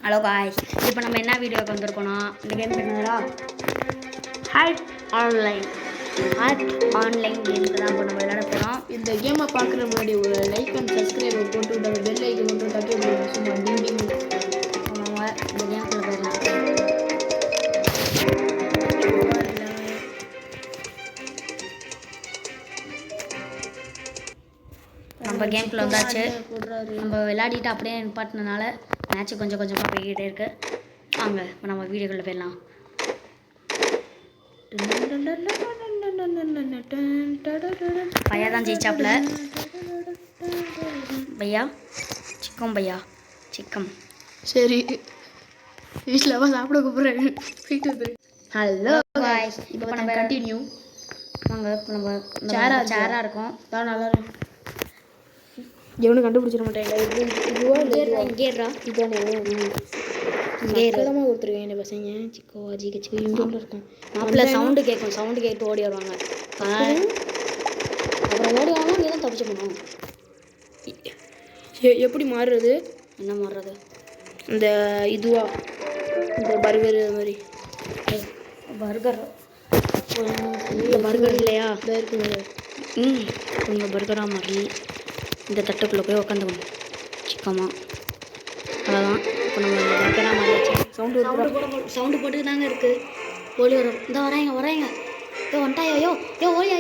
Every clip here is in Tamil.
ஹலோ காய்ஸ், இப்போ நம்ம என்ன வீடியோக்கு வந்திருக்கோம்னா இந்த கேம் என்னடா ஹார்ட் ஆன்லைன் கேமுக்கு தான் இப்போ நம்ம விளையாட போகிறோம். இந்த கேமை பார்க்குற முன்னாடி ஒரு லைக் அண்ட் சப்ஸ்கிரைப் போட்டு விட்டு பெல் ஐக்கன் மட்டும் தட்டி விடுங்க. சும்மா டிங் நம்ம இந்த கேமுக்குள்ள போயிடலாம். நம்ம கேமுக்குள்ள வந்தாச்சு. நம்ம விளையாடிட்டு அப்படியே நிப்பாட்டினால மேட்ச்சு கொஞ்சம் கொஞ்சமாக போய்கிட்டே இருக்கு. வாங்க இப்போ நம்ம வீடியோக்குள்ளே போயிடலாம். பையா தான் ஜெயிச்சாப்ல. பையா சிக்கம் சரி வீட்டில் சாப்பிட கூப்பிட்றேன். போயிட்டு வந்து ஹலோ காய்ஸ், இப்போ நம்ம கண்டினியூ. வாங்க இப்போ நம்ம சேராக இருக்கோம். தான் நல்லா இருக்கும். எவனும் கண்டுபிடிச்சிட மாட்டேன். இங்கேறா இடமா கொடுத்துருக்கேன். என்ன பசங்க சிக்கோ அஜிக்கு இவ்வளோ இருக்கும். மாப்பிள்ள சவுண்டு கேட்டு ஓடி வருவாங்க. அப்புறம் ஓடி வாங்க, இங்கே தான் தப்பிச்சு போகணும். எப்படி மாறுறது? என்ன மாறுறது? இந்த இதுவா இந்த பர்கர் அது மாதிரி பர்கர் இல்லையா? இருக்கு கொஞ்சம் பர்கராக மாறி இந்த தட்டுக்குள்ளே போய் உட்காந்துக்கணும் சிக்கமாக. அவ்வளோதான். இப்போ நம்ம பர்கராக மாறியாச்சு. சவுண்டு போட்டு தாங்க இருக்குது. ஓடி வரும். இந்த வராங்க வந்துட்டாயோ ஓடியா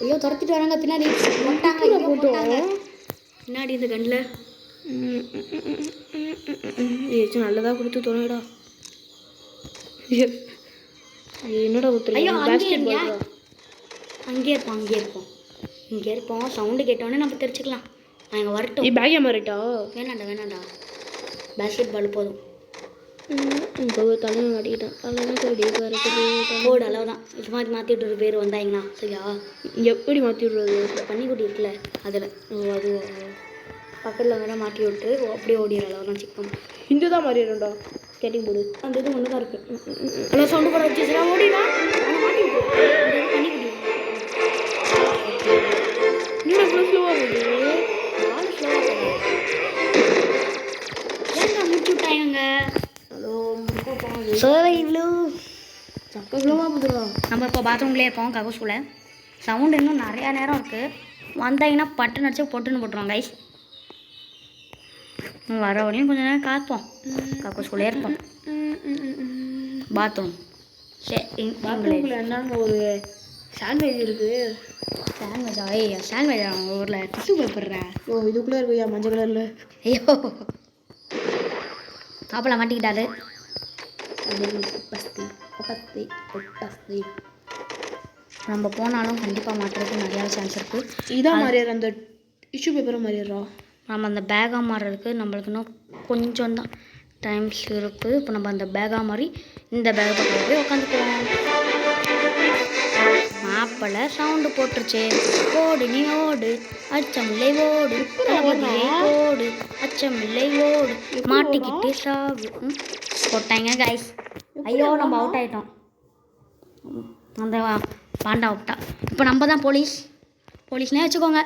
ஐயோ துரத்திட்டு வராங்க. பின்னாடி போட்டாங்க பின்னாடி இந்த கண்ணில் ஏதாச்சும் நல்லதாக கொடுத்து தோணுடா. என்னடா ஊற்றுல அங்கே இருப்போம். சவுண்டு கேட்டோடனே நம்ம தெரிச்சுக்கலாம். அங்கே வரட்டும். பேக்கே மாறிட்டா? வேணாண்டா பேஸ்கெட் பால் போதும். தலைமை மாட்டிக்கிட்டேன். போடு அளவுதான். இது மாதிரி மாற்றி விட்டுற பேர் வந்தாங்கன்னா சரியா? எப்படி மாற்றி விடுறது? பன்னிக்குட்டி இருக்குல்ல அதில் அது பக்கத்தில் வேணால் மாட்டி விட்டு அப்படியே ஓடிடுற அளவுதான் சிக்கம். இந்த தான் மாறிடும்டா. கேட்டிங் போடு. அந்த இது ஒன்று தான் இருக்குது. நல்லா சவுண்டு போட வச்சு சரியா ஓடிடா. ஆனால் மாட்டி விட்டு பன்னிக்குட்டி இன்னும் இவ்வளோ ஸ்லோவாக போகுது. முடிச்சு விட்டாங்க. நம்ம இப்போ பாத்ரூம்லேயே இருப்போம். கக்கூஸ்குள்ளே சவுண்டு இன்னும் நிறையா நேரம் இருக்குது. வந்தாங்கன்னா பட்டு நடிச்சு பொட்டுன்னு போட்டுருவோம் கைஸ். வர வரையும் கொஞ்சம் நேரம் காப்போம். கக்கூஸ்குள்ளே இருப்போம். பாத்ரூம் பாத்ரூம்குள்ளே என்னங்க ஒரு சாண்ட்விச் இருக்குது. சாண்ட்விச் அவங்க ஊரில் டிஷ்யூ பேப்பர்றேன். இதுக்குள்ளே இருக்குயா மஞ்சள் கலரில். ஐயோ சாப்பிட மாட்டிக்கிட்டாரு. நம்ம போனாலும் கண்டிப்பாக மாட்டுறதுக்கு நிறையா சான்ஸ் இருக்குது. இதான் மாறிடுற அந்த டிஷ்யூ பேப்பரை மாறிடுறா. நம்ம அந்த பேக்காக மாறுறதுக்கு நம்மளுக்கு இன்னும் கொஞ்சம் தான் டைம்ஸ் இருக்குது. இப்போ நம்ம அந்த பேக்காக மாறி இந்த பேக் பக்கத்தில் போய் உட்காந்துக்குவோம். மாப்பிள்ள சவுண்டு போட்டுருச்சு. ஓடு நீ ஓடு அச்சமில்லை ஓடு தளபதியை ஓடு அச்சமில்லை ஓடு மாட்டிக்கிட்டு சாவு போட்டாங்க கைஸ். ஐயோ நம்ம அவுட் ஆகிட்டோம். அந்த பாண்டா அவுட்டா. இப்போ நம்ம தான் போலீஸ்னே வச்சுக்கோங்க.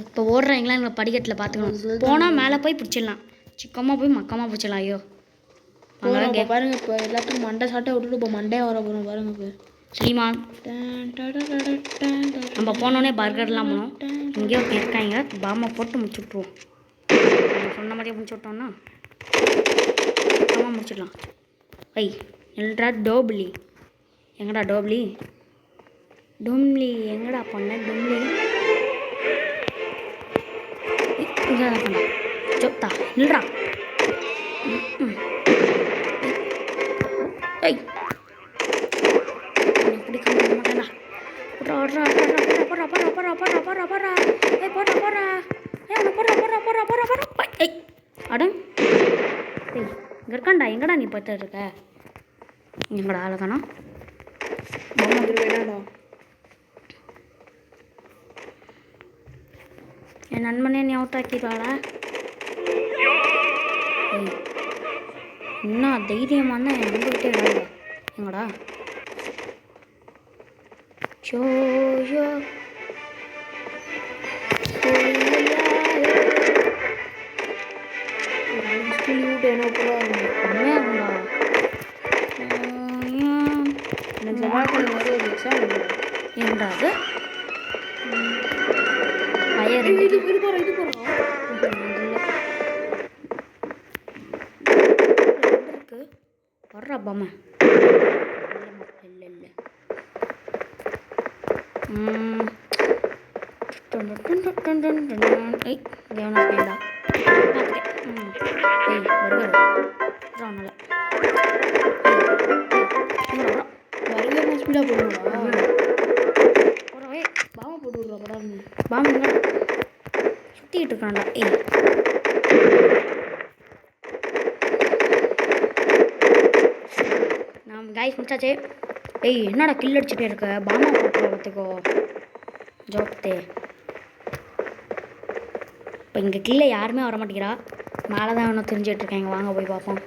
இப்போ ஓடுறீங்களா எங்களை படிக்கட்டில் பார்த்துக்கணும். போனால் மேலே போய் பிடிச்சிடலாம். சிக்கமாக போய் மக்கமாக பிடிச்சிடலாம். ஐயோ பாருங்க. இப்போ எல்லாத்துக்கும் மண்டை சாட்டை விட்டுட்டு இப்போ மண்டையாக வர போகிறோம் பாருங்க. இப்போ ஸ்ரீமான் நம்ம போனோடனே பர்கர்லாம் போனோம். இங்கேயோ இருக்காங்க. பாமை போட்டு முடிச்சு விட்ருவோம். நம்ம சொன்ன மாதிரியே முடிச்சு விட்டோம்னா முடிச்சிடலாம். எல்ட்ரா டோப்லி எங்கடா டோப்லி எங்கடா பண்ண டொம்லி பண்ண சொத்தா இல்லைடா. இருக்காண்டா. எங்கடா நீ பார்த்து இருக்க? எங்கடா ஆளுக்கானா? என் நண்பனே நீ அவுட் ஆக்கிடுவாளா? இன்னும் தைரியமாக இருந்தால் என் நம்பிக்கிட்டே விளையாடுவா. எங்கடா ஷோ ஸ்கூல் விட்டு என்ன போகிறாங்க எனக்கு செவ்வாய்க்கிழமை வேறு ஒரு எக்ஸாம் இருக்குது என்னது பையன் இது போகிறோம் இருக்கு வர்றா பாமா இல்லை இல்லை ஏய் கேவனா வேண்டா ஏய் பர்கர் நல்லா பர்கர் ஸ்பீடாக போடுவாடா ஏய் பாமா போட்டு விட்றா படம் பாமா சுற்றிக்கிட்டு இருக்கான்டா ஏய் நான் காய்ஸ் முடிச்சாச்சே ஏய் என்னடா கில் அடிச்சுட்டே இருக்க பாமா போட்டு பார்த்துக்கோ ஜோப்தே இப்போ இங்கே கீழே யாருமே வர மாட்டேங்கிறா மேலே தான் இன்னும் தெரிஞ்சிட்டு இருக்காங்க வாங்க போய் பார்ப்போம்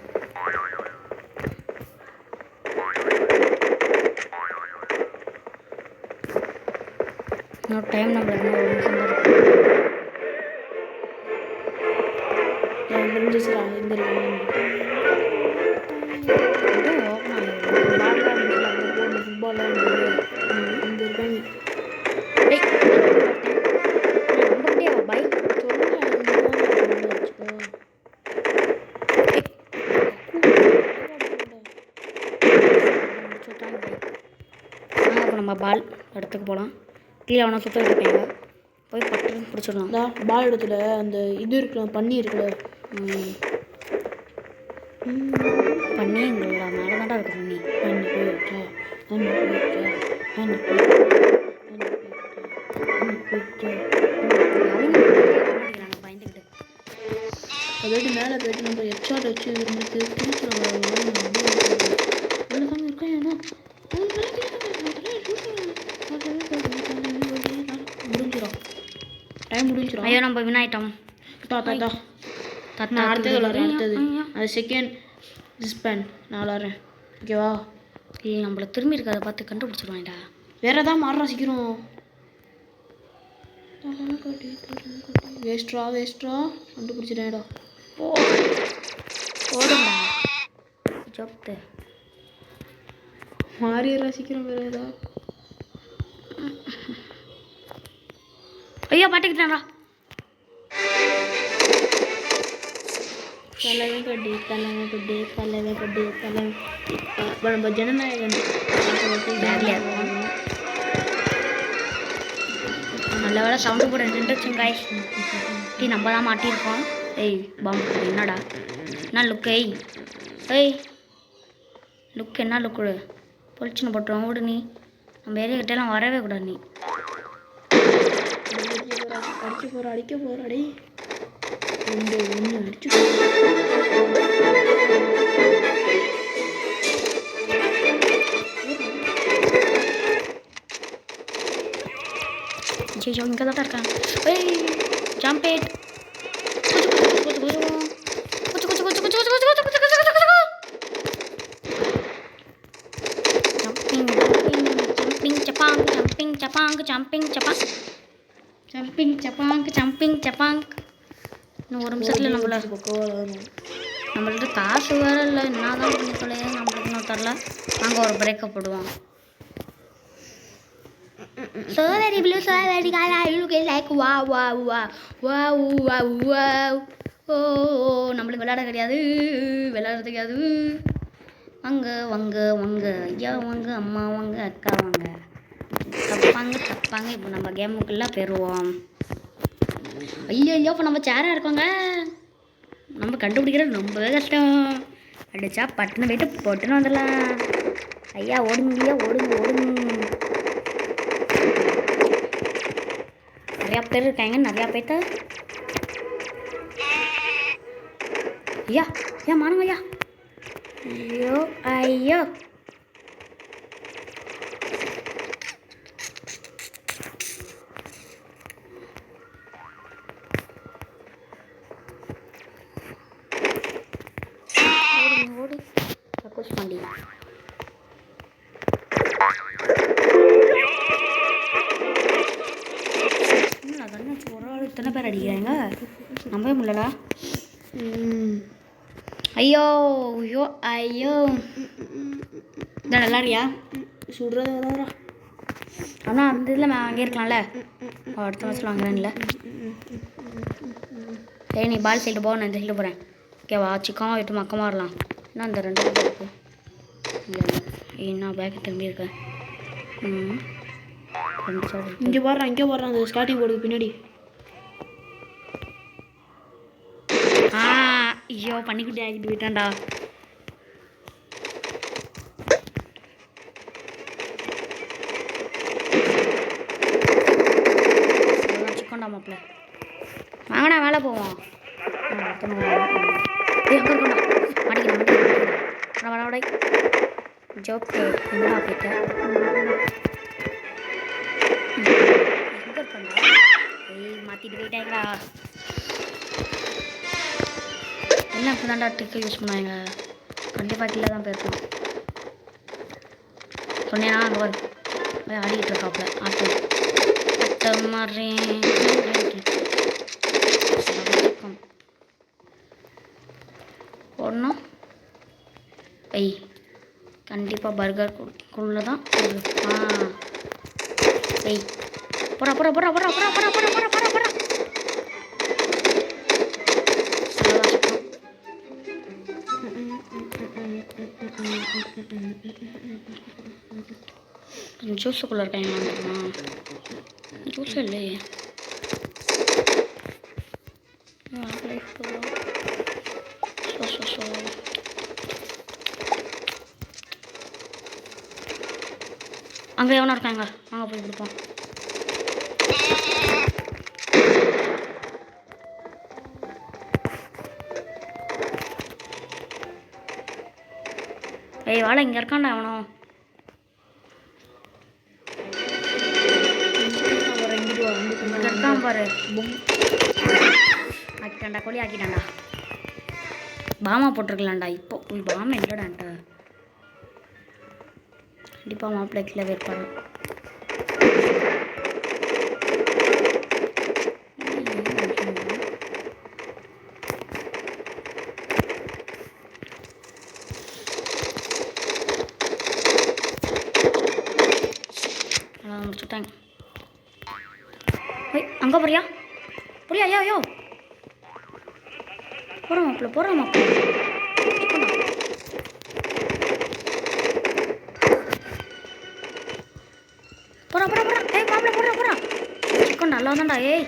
இன்னொரு டைம் நம்மளுக்கு இன்னும் ஒரு நிமிஷம் தான் முடிஞ்சிச்சுடா இந்த ஃபுட்பால்லாம் இருந்தது இந்த இருக்காங்க நம்ம பால் இடத்துக்கு போகலாம் கீழே அவனை சுற்ற இருப்பாங்க போய் பட்டு பிடிச்சிடலாம் பால் இடத்துல அந்த இது இருக்குல்ல பண்ணி இருக்குல்ல பண்ணி எங்களோட மேலே தான்டா இருக்கு பண்ணி பயந்துக்கிட்டு அதாவது மேலே போயிட்டு நம்ம ஹெட்ஷாட் வச்சு இருந்துட்டு திருச்சி இருக்கா ஏன்னா முடிஞ்சிடும் டைம் முடிஞ்சிடும் ஐயோ நம்ம வினாயிட்டோம் தாத்தா நான் அடுத்தது விளாட்றேன் அடுத்தது அது செகண்ட் டிஸ்பேன் நான் விளாட்றேன் ஓகேவா இல்லை நம்மள திரும்பி இருக்கிறத பார்த்து கண்டுபிடிச்சிருவாங்கடா வேற ஏதாவது மாறுறா சீக்கிரம் வேஸ்ட்ரா கண்டுபிடிச்சிட்டேன்டா ஓடுங்கடா ஜோப்து மாறிடுறா சீக்கிரம் வேற ஏதா ஐயோ பாட்டுக்கிட்டான்டா தலைவன் நம்ம ஜனநாயகன் நல்ல வேலை சவுண்டு போட நின்றுச்சுங்க காய் டீ நம்ம தான் மாட்டியிருக்கோம் ஏய் பாம்பு என்னடா என்ன லுக் ஏய் லுக் என்ன லுக்கு பொலிச்சுன்னு போட்டுருவோம் ஓடு நீ நம்ம ஏரியா கிட்டலாம் வரவே கூடாது நீ அடிக்க போறாடி ஒன்று அடிச்சு ஐயோ இங்கே தான் இருக்கான் ஏய் ஜம்ப் இட் ஜம்பிங் இன்னும் ஒரு நிமிஷத்தில் நம்மள்ட்ட காசு வேற இல்லை என்ன தான் பண்ணிக்கொள்ளே நம்மளுக்கு இன்னும் தரல நாங்கள் ஒரு பிரேக்கப் போடுவோம் So very blue, so very color, you look like wow, wow, wow, wow, wow, wow. Oh, நம்மளுக்கு விளையாட கிடையாது வாங்க ஐயா வாங்க அம்மா வாங்க அக்கா வாங்க தப்பாங்க இப்போ நம்ம கேமுக்குள்ளே பெறுவோம் ஐயோ இப்போ நம்ம சேராக இருக்கோங்க நம்ம கண்டுபிடிக்கிறது ரொம்பவே கஷ்டம் அடிச்சா பட்டுன்னு போயிட்டு போட்டுன்னு வந்துடலாம் ஐயா ஓடுங்க நிறையா பேர் இருக்காங்க நிறையா பேர்த்த ஐயா மானுங்க ஐயோ ஓடு சப்போஸ் பண்ணி ஒரு ஆள் இத்தனை பேர் அடிக்கிறாங்க நம்பவே முடியலடா. ஐயோ ஐயோ ஐயோ இதான் நல்லாரியா சுடுறது வராதா? ஆனால் அந்த இதில் அங்கே இருக்கலாம்ல. அடுத்த மாதத்தில் வாங்குறேன்ல. சரி நீ பால் சைடு போ, நான் இந்த சைடு போகிறேன். ஓகேவா? சிக்கமாக விட்டு மக்கமாக வரலாம். என்ன அந்த 2 பேர் இருக்கு? இல்லை நான் பேக்கு திரும்பி இருக்கேன். 2 சைடு இங்கே போடுறான் அந்த ஸ்டார்டிங் போர்டுக்கு பின்னாடி. ஐயோ பண்ணிக்கிட்டே ஆகிட்டு போயிட்டான்டா. சிக்கன்டா மாப்பிள்ள வாங்கடா மேலே போவோம். மாட்டிக்கிறேன் ஜோக்கு எங்கடா போயிட்ட? மாற்றிட்டு போயிட்டாங்களா? எல்லாம் இப்போ தான்டா ட்ரிக்கை யூஸ் பண்ணுவாங்க. கண்டிப்பாக கீழே தான் போயிருக்கோம். சொன்னேன்னா அங்கே வரும் ஆடிக்கிட்டு இருக்காப்புல ஆட்டம் மாதிரி ஒன்றும் ஐ கண்டிப்பாக பர்கர் குள்ள தான் ஐ போடா போடா போடா போடா போடா போடா போடா போடா போடா போடா ஜூஸுக்குள்ளே இருக்காங்க. ஜூஸ் இல்லையே. அங்கே எவனா இருக்காங்க, வாங்க போய் கொடுப்போம். ஏய் வாழை இங்கே இருக்கான்டா அவனோ. இருக்கான் பாரு. ஆக்கிட்டான்டா கோழி ஆக்கிட்டான்டா. பாமா போட்டிருக்கலாம்டா. இப்போ பாமா இல்லைடான்ட்ட. கண்டிப்பாக மாப்பிள்ளை கீழே வைப்பாரு. முடிச்சுட்டாங்க. அங்கே போறியா புரியா? ஐயோ ஐயோ போகிறோம் மாப்பிள்ள போகிறோம் மாப்பிள்ள. போகிறா போகிறா போகிறா. ஏய் மாப்பிள்ள போகிறா போகிறா. சிக்கன் நல்லா தான்டா. ஏய்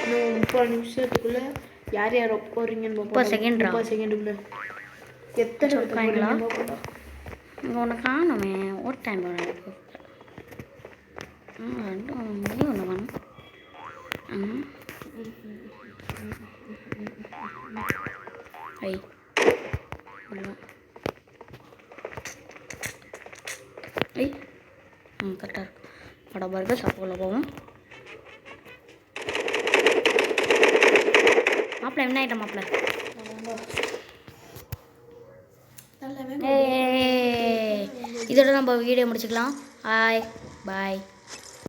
இன்னும் 30 நிமிஷத்துக்குள்ளே யார் யார் போகிறீங்கன்னு 30 செகண்ட்ரா. 30 செகண்டுக்குள்ளே எத்தனை சொல்கிறாங்களா? இங்கே ஒன்று காணுமே. ஒரு டைம் ஒன்று வேணும். ஐ ஐ கரெக்டாக இருக்கு. படம் பர்கர் சாப்பிட போவோம். மாப்பிள்ள என்ன ஐட்டம் மாப்பிள்ள? இதோட நம்ம வீடியோ முடிச்சுக்கலாம். பாய் பாய்.